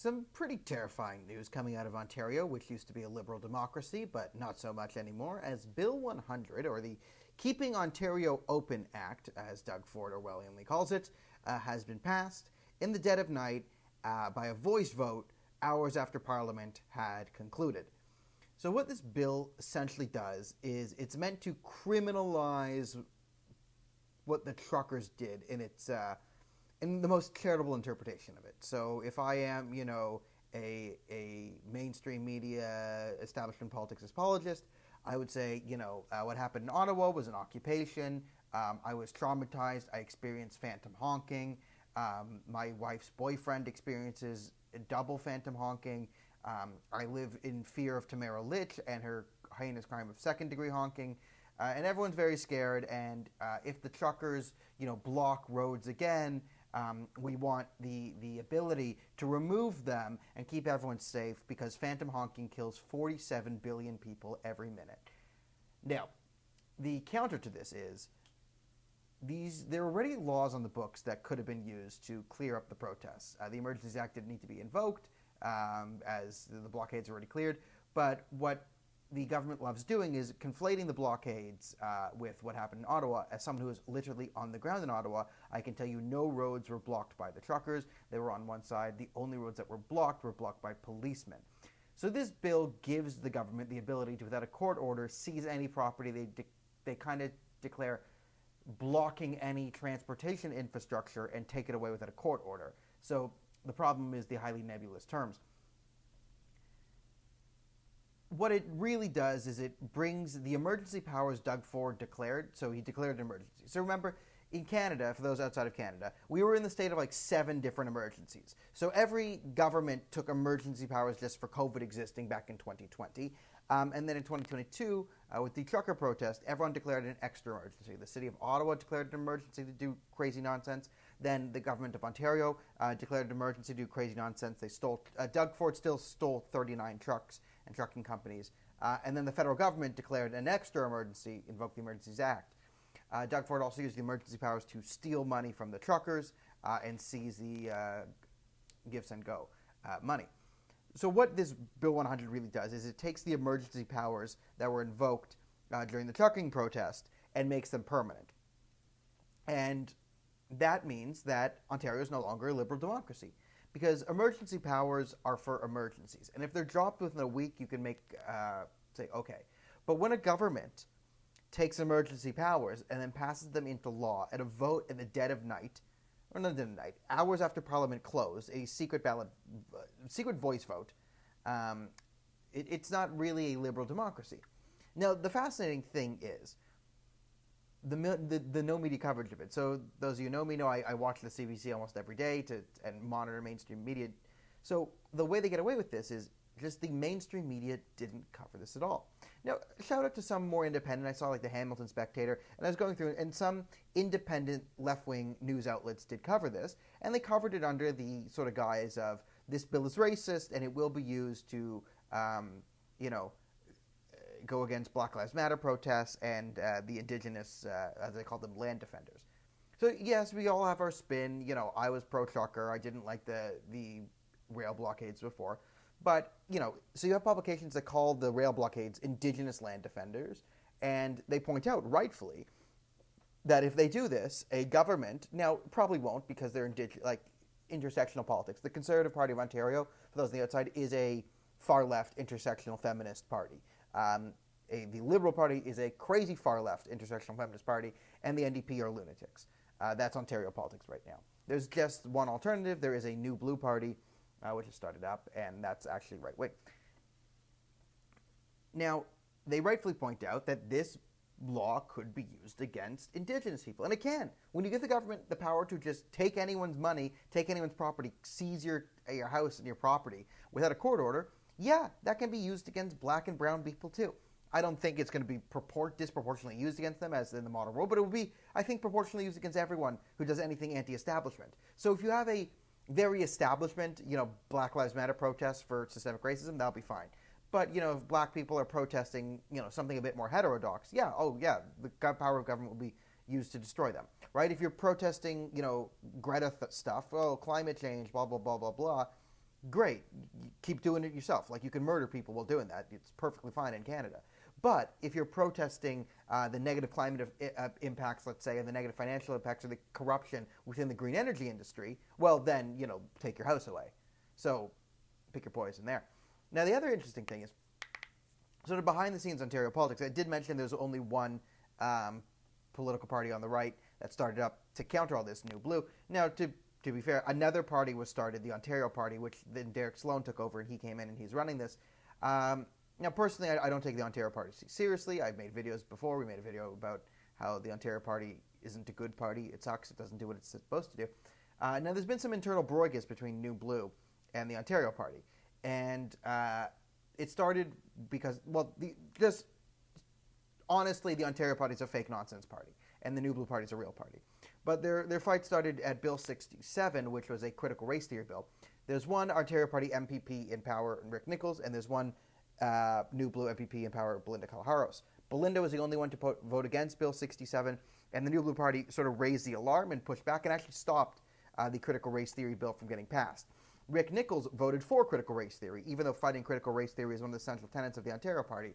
Some pretty terrifying news coming out of Ontario, which used to be a liberal democracy, but not so much anymore, as Bill 100, or the Keeping Ontario Open Act, as Doug Ford Orwellianly calls it, has been passed in the dead of night by a voice vote hours after Parliament had concluded. So what this bill essentially does is it's meant to criminalize what the truckers did in the most charitable interpretation of it. So if I am, a mainstream media establishment politics apologist, I would say, what happened in Ottawa was an occupation. I was traumatized. I experienced phantom honking. My wife's boyfriend experiences double phantom honking. I live in fear of Tamara Litch and her heinous crime of second-degree honking. And everyone's very scared. And if the truckers, block roads again, we want the ability to remove them and keep everyone safe because phantom honking kills 47 billion people every minute. Now, the counter to this is there are already laws on the books that could have been used to clear up the protests. The Emergencies Act didn't need to be invoked as the blockades are already cleared, but what the government loves doing is conflating the blockades with what happened in Ottawa. As someone who is literally on the ground in Ottawa, I can tell you no roads were blocked by the truckers. They were on one side. The only roads that were blocked by policemen. So this bill gives the government the ability to, without a court order, seize any property. They kind of declare blocking any transportation infrastructure and take it away without a court order. So the problem is the highly nebulous terms. What it really does is it brings the emergency powers Doug Ford declared. So he declared an emergency. So remember, in Canada, for those outside of Canada, we were in the state of like 7 different emergencies. So every government took emergency powers just for COVID existing back in 2020. And then in 2022, with the trucker protest, everyone declared an extra emergency. The city of Ottawa declared an emergency to do crazy nonsense. Then the government of Ontario declared an emergency to do crazy nonsense. They stole, Doug Ford still stole 39 trucks and trucking companies. And then the federal government declared an extra emergency, invoked the Emergencies Act. Doug Ford also used the emergency powers to steal money from the truckers and seize the give, send, go money. So what this Bill 100 really does is it takes the emergency powers that were invoked during the trucking protest and makes them permanent. And that means that Ontario is no longer a liberal democracy because emergency powers are for emergencies. And if they're dropped within a week, you can say, okay. But when a government takes emergency powers and then passes them into law at a vote in the dead of night, or not dead of night, hours after Parliament closed, a secret voice vote, it's not really a liberal democracy. Now, the fascinating thing is the no media coverage of it. So those of you who know me know I watch the CBC almost every day and monitor mainstream media. So the way they get away with this is just the mainstream media didn't cover this at all. Now, shout out to some more independent. I saw like the Hamilton Spectator, and I was going through, and some independent left-wing news outlets did cover this, and they covered it under the sort of guise of this bill is racist and it will be used to, go against Black Lives Matter protests and the indigenous, as they call them, land defenders. So yes, we all have our spin. I was pro-trucker. I didn't like the rail blockades before. But, so you have publications that call the rail blockades indigenous land defenders, and they point out, rightfully, that if they do this, a government, now probably won't because they're intersectional politics. The Conservative Party of Ontario, for those on the outside, is a far-left intersectional feminist party. The Liberal Party is a crazy far-left intersectional feminist party, and the NDP are lunatics. That's Ontario politics right now. There's just one alternative. There is a new Blue Party, which has started up, and that's actually right wing. Now, they rightfully point out that this law could be used against Indigenous people, and it can. When you give the government the power to just take anyone's money, take anyone's property, seize your house and your property without a court order, yeah, that can be used against black and brown people too. I don't think it's going to be disproportionately used against them as in the modern world, but it will be, I think, proportionally used against everyone who does anything anti-establishment. So if you have a very establishment, Black Lives Matter protests for systemic racism, that'll be fine. But, if black people are protesting, something a bit more heterodox, the power of government will be used to destroy them, right? If you're protesting, Greta stuff, climate change, blah, blah, blah, blah, blah, great. Keep doing it yourself. Like, you can murder people while doing that. It's perfectly fine in Canada. But if you're protesting the negative climate impacts, let's say, and the negative financial impacts or the corruption within the green energy industry, well, then, take your house away. So pick your poison there. Now, the other interesting thing is, sort of behind the scenes Ontario politics, I did mention there's only one political party on the right that started up to counter all this New Blue. Now, to be fair, another party was started, the Ontario Party, which then Derek Sloan took over, and he came in and he's running this. Now, personally, I don't take the Ontario Party seriously. I've made videos before. We made a video about how the Ontario Party isn't a good party. It sucks. It doesn't do what it's supposed to do. Now, there's been some internal broigas between New Blue and the Ontario Party. And it started because, just honestly, the Ontario Party is a fake nonsense party, and the New Blue Party is a real party. But their fight started at Bill 67, which was a critical race theory bill. There's one Ontario Party MPP in power, Rick Nichols, and there's one New Blue MPP in power, Belinda Kalaharos. Belinda was the only one to vote against Bill 67, and the New Blue Party sort of raised the alarm and pushed back and actually stopped the critical race theory bill from getting passed. Rick Nichols voted for critical race theory, even though fighting critical race theory is one of the central tenets of the Ontario Party.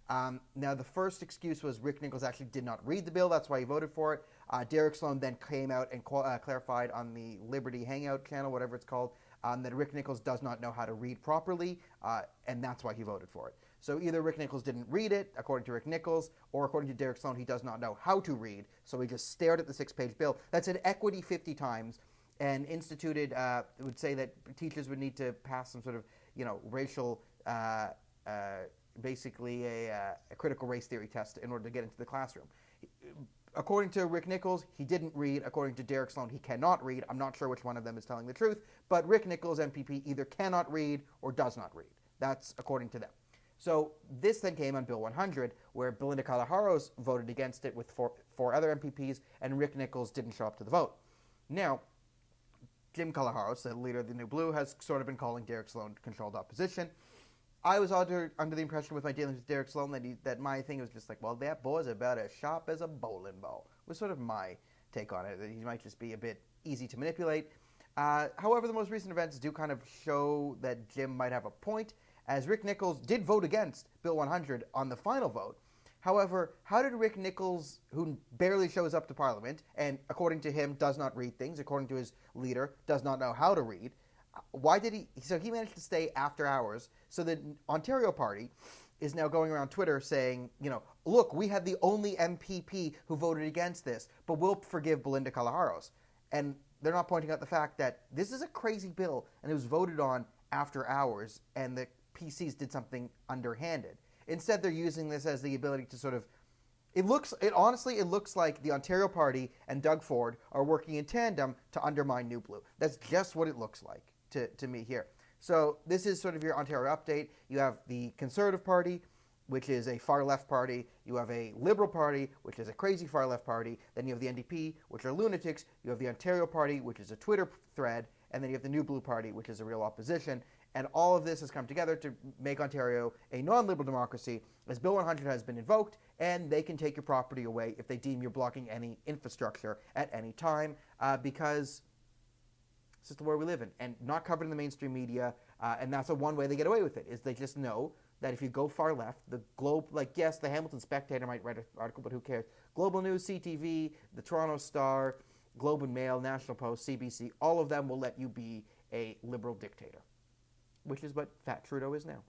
Now, the first excuse was Rick Nichols actually did not read the bill. That's why he voted for it. Derek Sloan then came out and clarified on the Liberty Hangout channel, whatever it's called, that Rick Nichols does not know how to read properly, and that's why he voted for it. So either Rick Nichols didn't read it, according to Rick Nichols, or according to Derek Sloan, he does not know how to read, so he just stared at the 6-page bill. That said equity 50 times, and instituted, would say that teachers would need to pass some sort of, racial, basically a critical race theory test in order to get into the classroom. According to Rick Nichols, he didn't read. According to Derek Sloan, he cannot read. I'm not sure which one of them is telling the truth, but Rick Nichols, MPP, either cannot read or does not read. That's according to them. So this then came on Bill 100, where Belinda Kalaharos voted against it with four other MPPs, and Rick Nichols didn't show up to the vote. Now, Jim Kalaharos, the leader of the New Blue, has sort of been calling Derek Sloan controlled opposition. I was under the impression with my dealings with Derek Sloan that my thing was just like, well, that boy's about as sharp as a bowling ball, was sort of my take on it, that he might just be a bit easy to manipulate. However, the most recent events do kind of show that Jim might have a point, as Rick Nichols did vote against Bill 100 on the final vote. However, how did Rick Nichols, who barely shows up to Parliament, and according to him does not read things, according to his leader, does not know how to read, so he managed to stay after hours, so the Ontario Party is now going around Twitter saying, look, we had the only MPP who voted against this, but we'll forgive Belinda Kalaharos. And they're not pointing out the fact that this is a crazy bill, and it was voted on after hours, and the PCs did something underhanded. Instead, they're using this as the ability to sort of, honestly looks like the Ontario Party and Doug Ford are working in tandem to undermine New Blue. That's just what it looks like to me here. So this is sort of your Ontario update. You have the Conservative Party, which is a far-left party. You have a Liberal Party, which is a crazy far-left party. Then you have the NDP, which are lunatics. You have the Ontario Party, which is a Twitter thread. And then you have the New Blue Party, which is a real opposition. And all of this has come together to make Ontario a non-liberal democracy, as Bill 100 has been invoked, and they can take your property away if they deem you're blocking any infrastructure at any time, because this is the world we live in, and not covered in the mainstream media, and that's one way they get away with it, is they just know that if you go far left, the Globe, yes, the Hamilton Spectator might write an article, but who cares? Global News, CTV, the Toronto Star, Globe and Mail, National Post, CBC, all of them will let you be a liberal dictator, which is what Fat Trudeau is now.